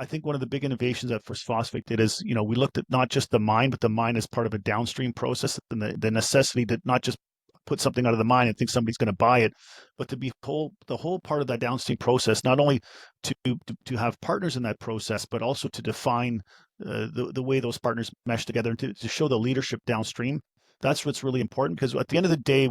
think one of the big innovations that First Phosphate did is, we looked at not just the mine, but the mine as part of a downstream process, and the necessity to not just put something out of the mine and think somebody's going to buy it, but to be the whole part of that downstream process, not only to have partners in that process, but also to define the way those partners mesh together and to show the leadership downstream. That's what's really important, because at the end of the day,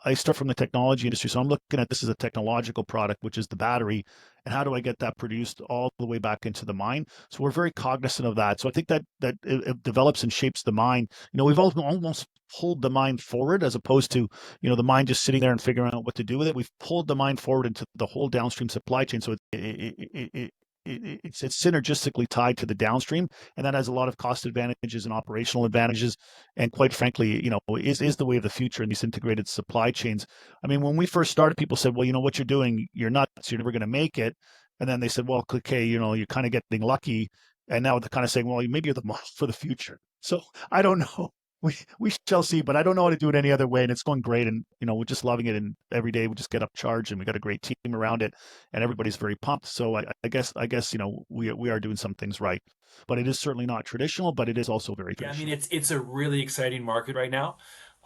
I start from the technology industry, so I'm looking at this as a technological product, which is the battery, and how do I get that produced all the way back into the mine? So we're very cognizant of that. So I think that it develops and shapes the mine. We've almost pulled the mine forward, as opposed to the mine just sitting there and figuring out what to do with it. We've pulled the mine forward into the whole downstream supply chain, so it's synergistically tied to the downstream, and that has a lot of cost advantages and operational advantages, and quite frankly, is the way of the future in these integrated supply chains. I mean, when we first started, people said, well, what you're doing, you're nuts, you're never going to make it. And then they said, well, okay, you're kind of getting lucky. And now they're kind of saying, well, maybe you're the model for the future. So I don't know. We shall see, but I don't know how to do it any other way. And it's going great. And, we're just loving it. And every day we just get up charged, and we got a great team around it, and everybody's very pumped. So I guess, we are doing some things right, but it is certainly not traditional, but it is also very traditional. Yeah, I mean, it's a really exciting market right now.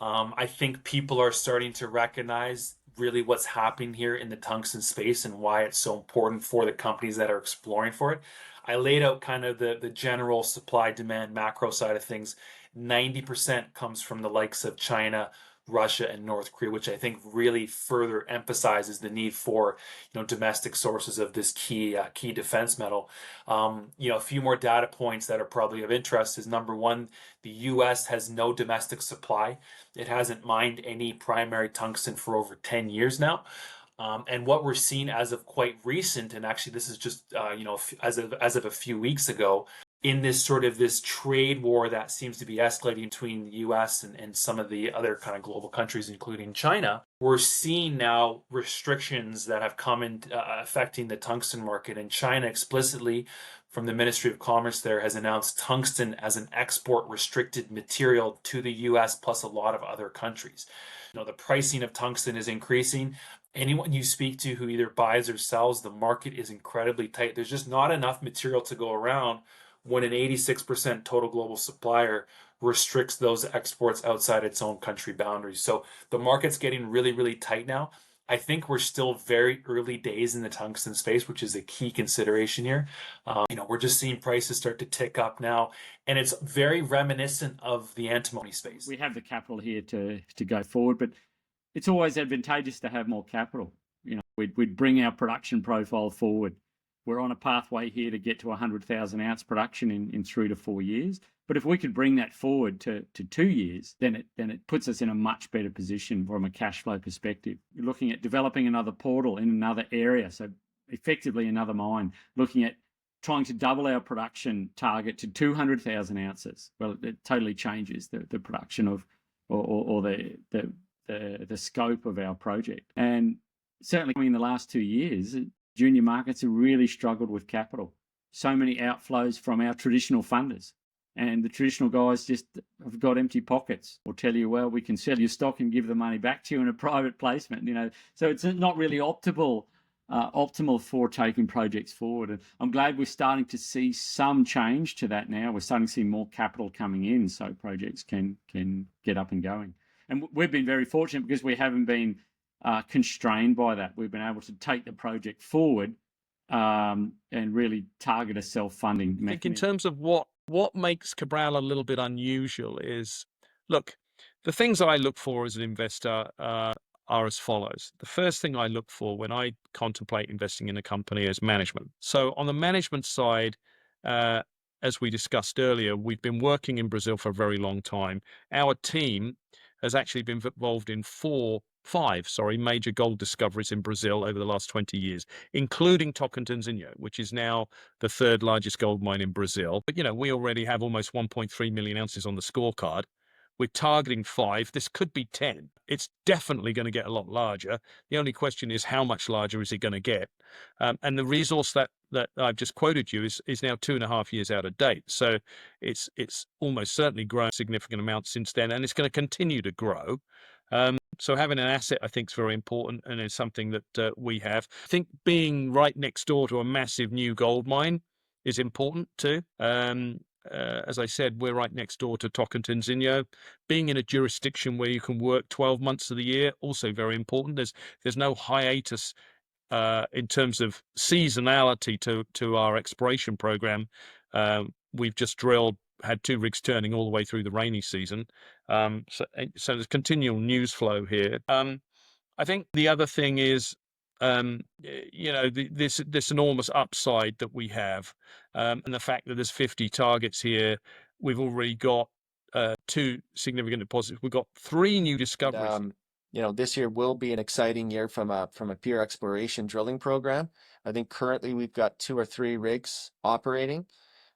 I think people are starting to recognize really what's happening here in the tungsten space and why it's so important for the companies that are exploring for it. I laid out kind of the general supply demand macro side of things. 90% comes from the likes of China, Russia, and North Korea, which I think really further emphasizes the need for domestic sources of this key defense metal. A few more data points that are probably of interest is, number one, the U.S. has no domestic supply. It hasn't mined any primary tungsten for over 10 years now. And what we're seeing as of quite recent, and actually this is just as of a few weeks ago, in this trade war that seems to be escalating between the U.S. and some of the other kind of global countries, including China, we're seeing now restrictions that have come in affecting the tungsten market. And China explicitly, from the Ministry of Commerce there, has announced tungsten as an export restricted material to the U.S. plus a lot of other countries. The pricing of tungsten is increasing. Anyone you speak to who either buys or sells, the market is incredibly tight. There's just not enough material to go around when an 86% total global supplier restricts those exports outside its own country boundaries. So the market's getting really, really tight now. I think we're still very early days in the tungsten space, which is a key consideration here. We're just seeing prices start to tick up now, and it's very reminiscent of the antimony space. We have the capital here to go forward, but it's always advantageous to have more capital. We'd bring our production profile forward. We're on a pathway here to get to 100,000 ounce production in 3 to 4 years. But if we could bring that forward to 2 years, then it puts us in a much better position from a cash flow perspective. You're looking at developing another portal in another area, so effectively another mine, looking at trying to double our production target to 200,000 ounces. Well, it totally changes the production of or the scope of our project. And certainly in the last 2 years, junior markets have really struggled with capital. So many outflows from our traditional funders. And the traditional guys just have got empty pockets, or tell you, well, we can sell your stock and give the money back to you in a private placement. So it's not really optimal for taking projects forward. And I'm glad we're starting to see some change to that now. We're starting to see more capital coming in so projects can get up and going. And we've been very fortunate because we haven't been constrained by that. We've been able to take the project forward and really target a self-funding mechanism. I think in terms of what makes Cabral a little bit unusual is, look, the things I look for as an investor are as follows. The first thing I look for when I contemplate investing in a company is management. So on the management side, as we discussed earlier, we've been working in Brazil for a very long time. Our team has actually been involved in five major gold discoveries in Brazil over the last 20 years, including Tocantinzinho, which is now the third largest gold mine in Brazil. But, we already have almost 1.3 million ounces on the scorecard. We're targeting 5. This could be 10. It's definitely going to get a lot larger. The only question is, how much larger is it going to get? And the resource that I've just quoted you is now 2.5 years out of date. So it's almost certainly grown a significant amount since then, and it's going to continue to grow. So having an asset, I think, is very important, and it's something that we have. I think being right next door to a massive new gold mine is important too. As I said, we're right next door to Tocantinzinho. Being in a jurisdiction where you can work 12 months of the year, also very important. There's no hiatus in terms of seasonality to our exploration program. We've just had 2 rigs turning all the way through the rainy season. So there's continual news flow here. I think the other thing is, this enormous upside that we have, and the fact that there's 50 targets here. We've already got 2 significant deposits. We've got 3 new discoveries. This year will be an exciting year from a pure exploration drilling program. I think currently we've got 2 or 3 rigs operating.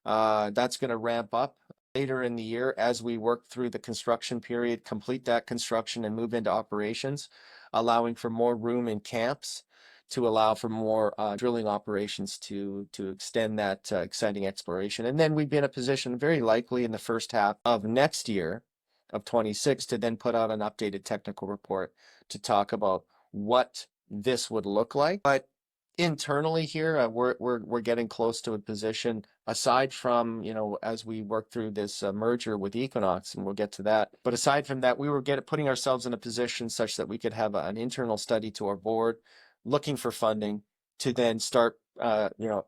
That's going to ramp up later in the year as we work through the construction period, complete that construction and move into operations, allowing for more room in camps to allow for more drilling operations to extend that exciting exploration. And then we'd be in a position very likely in the first half of next year of 26 to then put out an updated technical report to talk about what this would look like. But internally here, we're getting close to a position, aside from, as we work through this merger with Equinox, and we'll get to that. But aside from that, we were putting ourselves in a position such that we could have an internal study to our board, looking for funding to then start,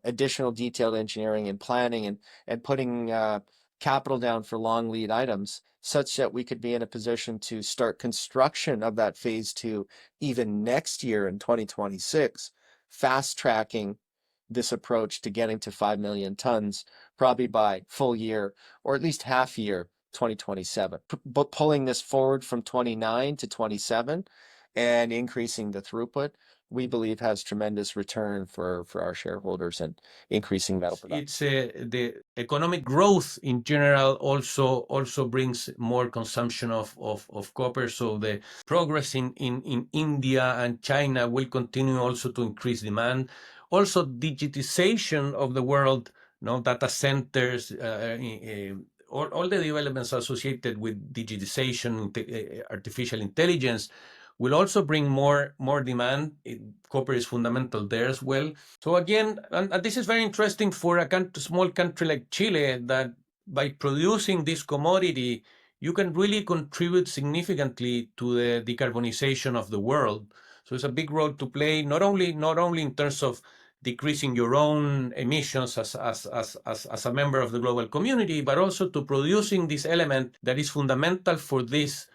additional detailed engineering and planning and putting capital down for long lead items, such that we could be in a position to start construction of that phase 2 even next year in 2026, fast tracking this approach to getting to 5 million tons, probably by full year or at least half year 2027. But pulling this forward from 29 to 27 and increasing the throughput, we believe has tremendous return for our shareholders and increasing metal production. It's the economic growth in general also brings more consumption of copper. So the progress in India and China will continue also to increase demand. Also digitization of the world, data centers, all the developments associated with digitization, artificial intelligence, will also bring more demand. Copper is fundamental there as well. So again, and this is very interesting for a small country like Chile, that by producing this commodity, you can really contribute significantly to the decarbonization of the world. So it's a big role to play, not only in terms of decreasing your own emissions as a member of the global community, but also to producing this element that is fundamental for this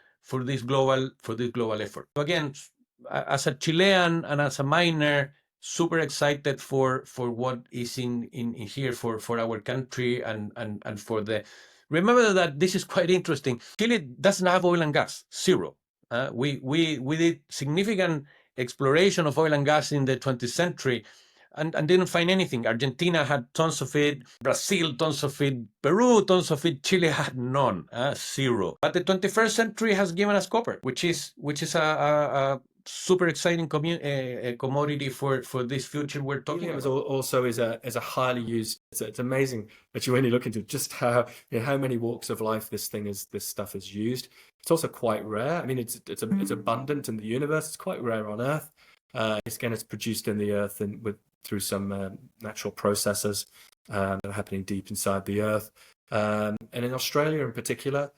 global effort. So again, as a Chilean and as a miner, super excited for what is in here for our country and for the. Remember that this is quite interesting. Chile doesn't have oil and gas, zero. We did significant exploration of oil and gas in the 20th century. And didn't find anything. Argentina had tons of it, Brazil tons of it, Peru tons of it, Chile had none, zero. But the 21st century has given us copper, which is a super exciting commodity for this future we're talking about. Also is a highly used. It's amazing that when you look into just how many walks of life this stuff is used. It's also quite rare. I mean, it's abundant in the universe. It's quite rare on Earth. It's produced in the earth and through some natural processes that are happening deep inside the earth. And in Australia in particular,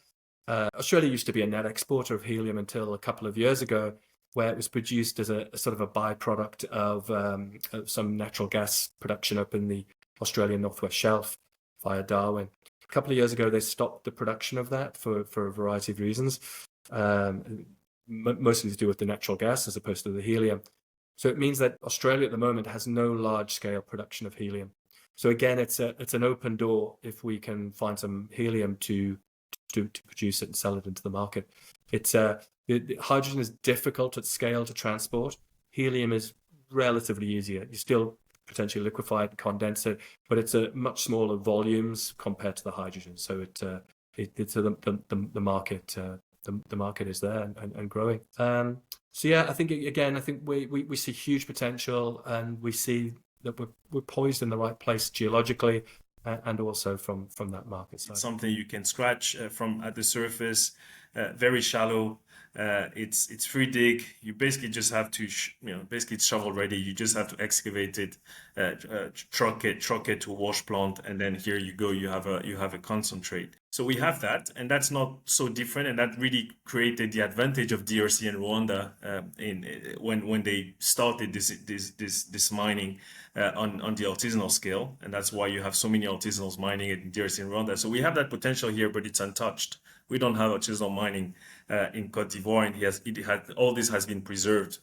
Australia used to be a net exporter of helium until a couple of years ago, where it was produced as a sort of a byproduct of some natural gas production up in the Australian Northwest Shelf via Darwin. A couple of years ago, they stopped the production of that for a variety of reasons, mostly to do with the natural gas as opposed to the helium. So it means that Australia at the moment has no large-scale production of helium. So again, it's an open door if we can find some helium to produce it and sell it into the market. The hydrogen is difficult at scale to transport. Helium is relatively easier. You still potentially liquefy it and condense it, but it's a much smaller volumes compared to the hydrogen. So the market. The market is there and growing. So yeah, I think we see huge potential, and we see that we're poised in the right place geologically, and also from that market side. It's something you can scratch from at the surface, very shallow, It's free dig. You basically just have to, basically it's shovel ready. You just have to excavate it, truck it to a wash plant, and then here you go. You have a concentrate. So we have that, and that's not so different, and that really created the advantage of DRC and Rwanda when they started this mining on the artisanal scale, and that's why you have so many artisanals mining it in DRC and Rwanda. So we have that potential here, but it's untouched. We don't have artisanal mining in Côte d'Ivoire, and all this has been preserved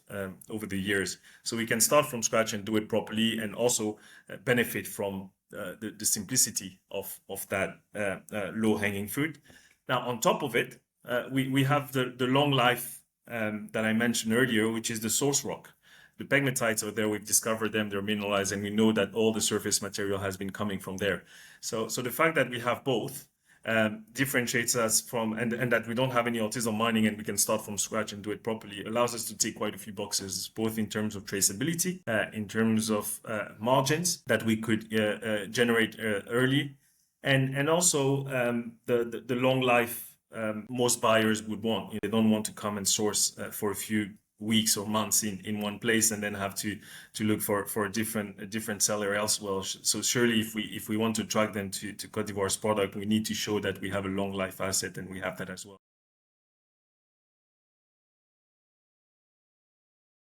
over the years. So we can start from scratch and do it properly, and also benefit from the simplicity of that low-hanging fruit. Now, on top of it, we have the long life that I mentioned earlier, which is the source rock. The pegmatites are there. We've discovered them. They're mineralized, and we know that all the surface material has been coming from there. So the fact that we have both differentiates us from, and that we don't have any artisanal mining and we can start from scratch and do it properly, allows us to tick quite a few boxes, both in terms of traceability, in terms of margins that we could generate early, and also the long life most buyers would want. They don't want to come and source for a few weeks or months in one place and then have to look for a different seller elsewhere. So surely if we want to attract them to Côte d'Ivoire's product, we need to show that we have a long life asset, and we have that as well.